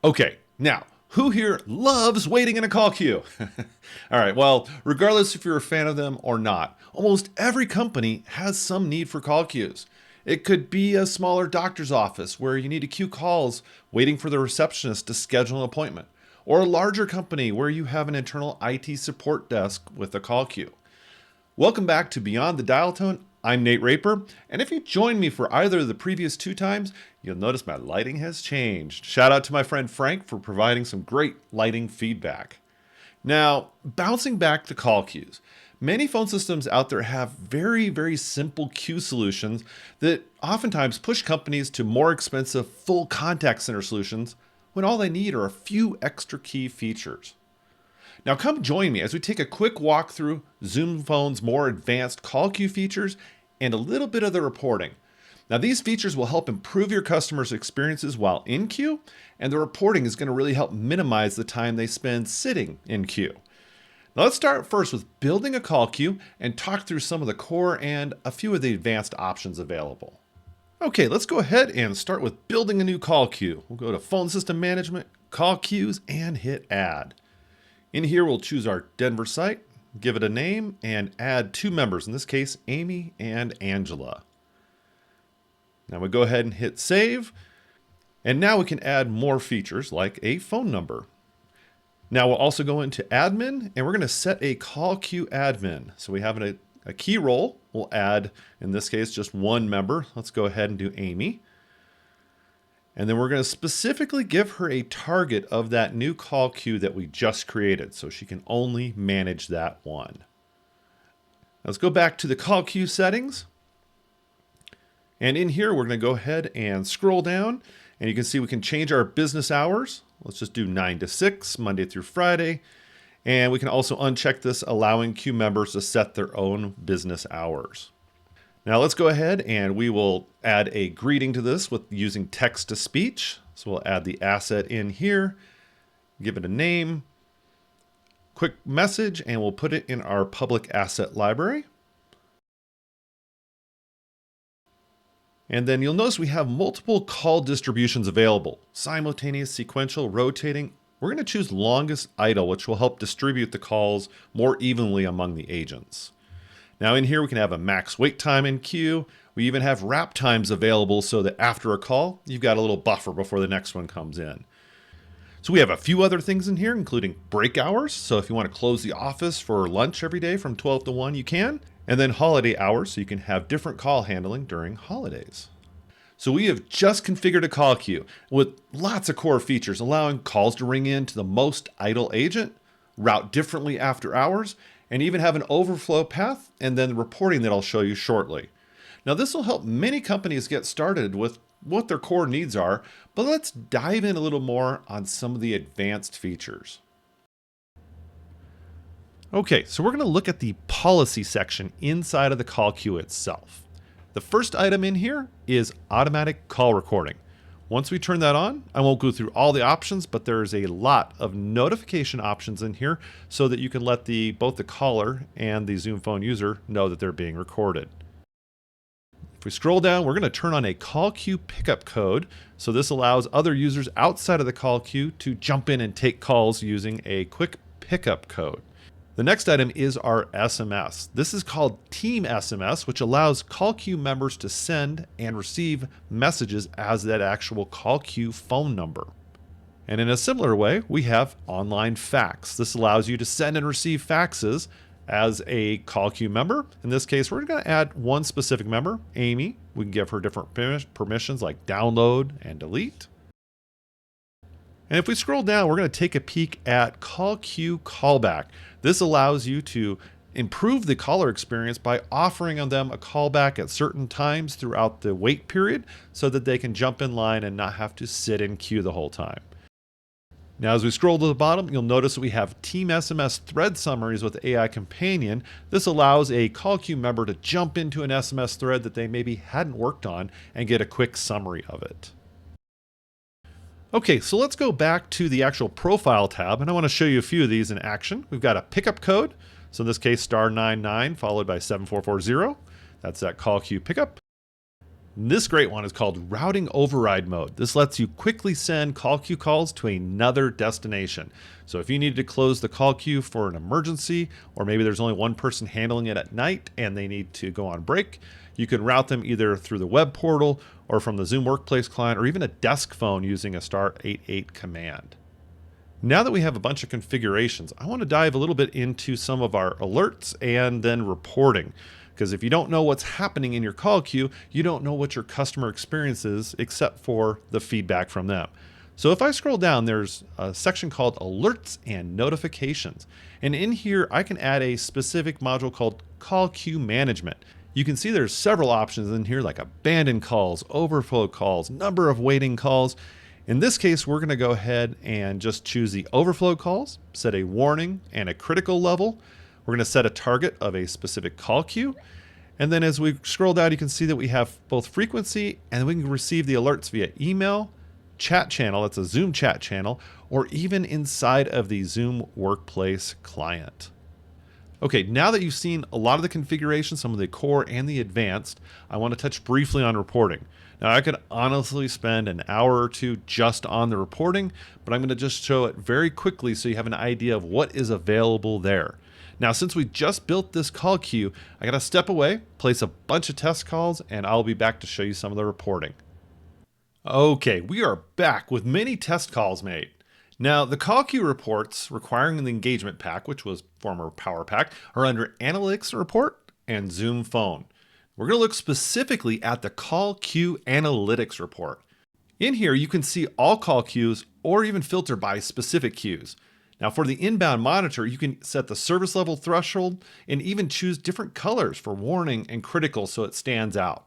Okay, now, who here loves waiting in a call queue? All right, well, regardless if you're a fan of them or not, almost every company has some need for call queues. It could be a smaller doctor's office where you need to queue calls waiting for the receptionist to schedule an appointment, or a larger company where you have an internal IT support desk with a call queue. Welcome back to Beyond the Dial Tone. I'm Nate Raper, and if you joined me for either of the previous two times, you'll notice my lighting has changed. Shout out to my friend Frank for providing some great lighting feedback. Now, bouncing back to call queues. Many phone systems out there have very simple queue solutions that oftentimes push companies to more expensive full contact center solutions when all they need are a few extra key features. Now come join me as we take a quick walk through Zoom Phone's more advanced call queue features and a little bit of the reporting. Now these features will help improve your customers' experiences while in queue, and the reporting is going to really help minimize the time they spend sitting in queue. Now let's start first with building a call queue and talk through some of the core and a few of the advanced options available. Okay, let's go ahead and start with building a new call queue. We'll go to Phone System Management, Call Queues, and hit Add. In here, we'll choose our Denver site, give it a name, and add two members, in this case, Amy and Angela. Now we go ahead and hit Save, and now we can add more features like a phone number. Now we'll also go into Admin, and we're going to set a Call Queue Admin. So we have a key role. We'll add, in this case, just one member. Let's go ahead and do Amy. And then we're going to specifically give her a target of that new call queue that we just created, so she can only manage that one. Let's go back to the call queue settings. And in here, we're going to go ahead and scroll down, and you can see we can change our business hours. Let's just do 9 to 6, Monday through Friday. And we can also uncheck this, allowing queue members to set their own business hours. Now let's go ahead and we will add a greeting to this with using text to speech. So we'll add the asset in here, give it a name, quick message, and we'll put it in our public asset library. And then you'll notice we have multiple call distributions available: simultaneous, sequential, rotating. We're going to choose longest idle, which will help distribute the calls more evenly among the agents. Now in here, we can have a max wait time in queue. We even have wrap times available so that after a call, you've got a little buffer before the next one comes in. So we have a few other things in here, including break hours. So if you want to close the office for lunch every day from 12 to 1, you can. And then holiday hours, so you can have different call handling during holidays. So we have just configured a call queue with lots of core features, allowing calls to ring in to the most idle agent, route differently after hours, and even have an overflow path, and then the reporting that I'll show you shortly. Now this will help many companies get started with what their core needs are, but let's dive in a little more on some of the advanced features. Okay, so we're going to look at the policy section inside of the call queue itself. The first item in here is automatic call recording. Once we turn that on, I won't go through all the options, but there's a lot of notification options in here so that you can let both the caller and the Zoom Phone user know that they're being recorded. If we scroll down, we're going to turn on a call queue pickup code. So this allows other users outside of the call queue to jump in and take calls using a quick pickup code. The next item is our SMS. This is called Team SMS, which allows call queue members to send and receive messages as that actual call queue phone number. And in a similar way, we have Online Fax. This allows you to send and receive faxes as a call queue member. In this case, we're going to add one specific member, Amy. We can give her different permissions like download and delete. And if we scroll down, we're going to take a peek at Call Queue Callback. This allows you to improve the caller experience by offering them a callback at certain times throughout the wait period so that they can jump in line and not have to sit in queue the whole time. Now, as we scroll to the bottom, you'll notice that we have Team SMS thread summaries with AI Companion. This allows a call queue member to jump into an SMS thread that they maybe hadn't worked on and get a quick summary of it. Okay, so let's go back to the actual profile tab, and I want to show you a few of these in action. We've got a pickup code, so in this case *99 followed by 7440. That's that call queue pickup. This great one is called routing override mode. This lets you quickly send call queue calls to another destination. So if you need to close the call queue for an emergency, or maybe there's only one person handling it at night and they need to go on break, you can route them either through the web portal or from the Zoom Workplace client or even a desk phone using a *88 command. Now that we have a bunch of configurations, I want to dive a little bit into some of our alerts and then reporting. Because if you don't know what's happening in your call queue, you don't know what your customer experience is except for the feedback from them. So if I scroll down, there's a section called Alerts and Notifications. And in here, I can add a specific module called Call Queue Management. You can see there's several options in here like abandoned calls, overflow calls, number of waiting calls. In this case, we're going to go ahead and just choose the overflow calls, set a warning and a critical level. We're going to set a target of a specific call queue. And then as we scroll down, you can see that we have both frequency and we can receive the alerts via email, chat channel, that's a Zoom chat channel, or even inside of the Zoom Workplace client. Okay, now that you've seen a lot of the configurations, some of the core and the advanced, I want to touch briefly on reporting. Now, I could honestly spend an hour or two just on the reporting, but I'm going to just show it very quickly so you have an idea of what is available there. Now, since we just built this call queue, I got to step away, place a bunch of test calls, and I'll be back to show you some of the reporting. Okay, we are back with many test calls made. Now, the call queue reports requiring the engagement pack, which was former Power Pack, are under Analytics Report and Zoom Phone. We're going to look specifically at the Call Queue Analytics Report. In here, you can see all call queues or even filter by specific queues. Now for the inbound monitor, you can set the service level threshold and even choose different colors for warning and critical so it stands out.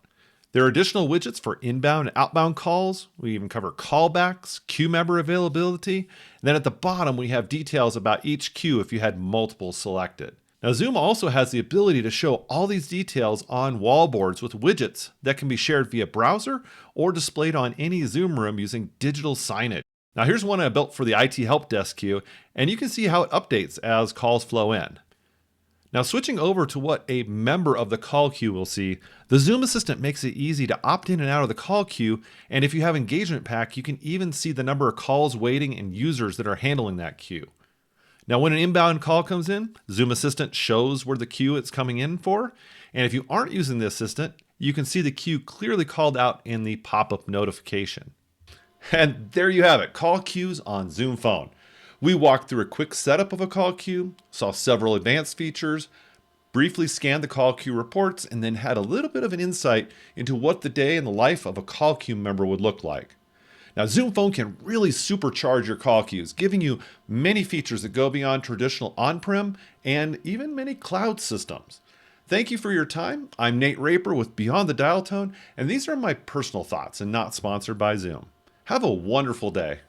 There are additional widgets for inbound and outbound calls. We even cover callbacks, queue member availability. And then at the bottom, we have details about each queue if you had multiple selected. Now Zoom also has the ability to show all these details on wallboards with widgets that can be shared via browser or displayed on any Zoom room using digital signage. Now here's one I built for the IT Help Desk queue, and you can see how it updates as calls flow in. Now switching over to what a member of the call queue will see, the Zoom Assistant makes it easy to opt in and out of the call queue, and if you have Engagement Pack, you can even see the number of calls waiting and users that are handling that queue. Now when an inbound call comes in, Zoom Assistant shows where the queue it's coming in for, and if you aren't using the Assistant, you can see the queue clearly called out in the pop-up notification. And there you have it, call queues on Zoom Phone. We walked through a quick setup of a call queue, saw several advanced features, briefly scanned the call queue reports, and then had a little bit of an insight into what the day in the life of a call queue member would look like. Now, Zoom Phone can really supercharge your call queues, giving you many features that go beyond traditional on-prem and even many cloud systems. Thank you for your time. I'm Nate Raper with Beyond the Dial Tone, and these are my personal thoughts and not sponsored by Zoom. Have a wonderful day.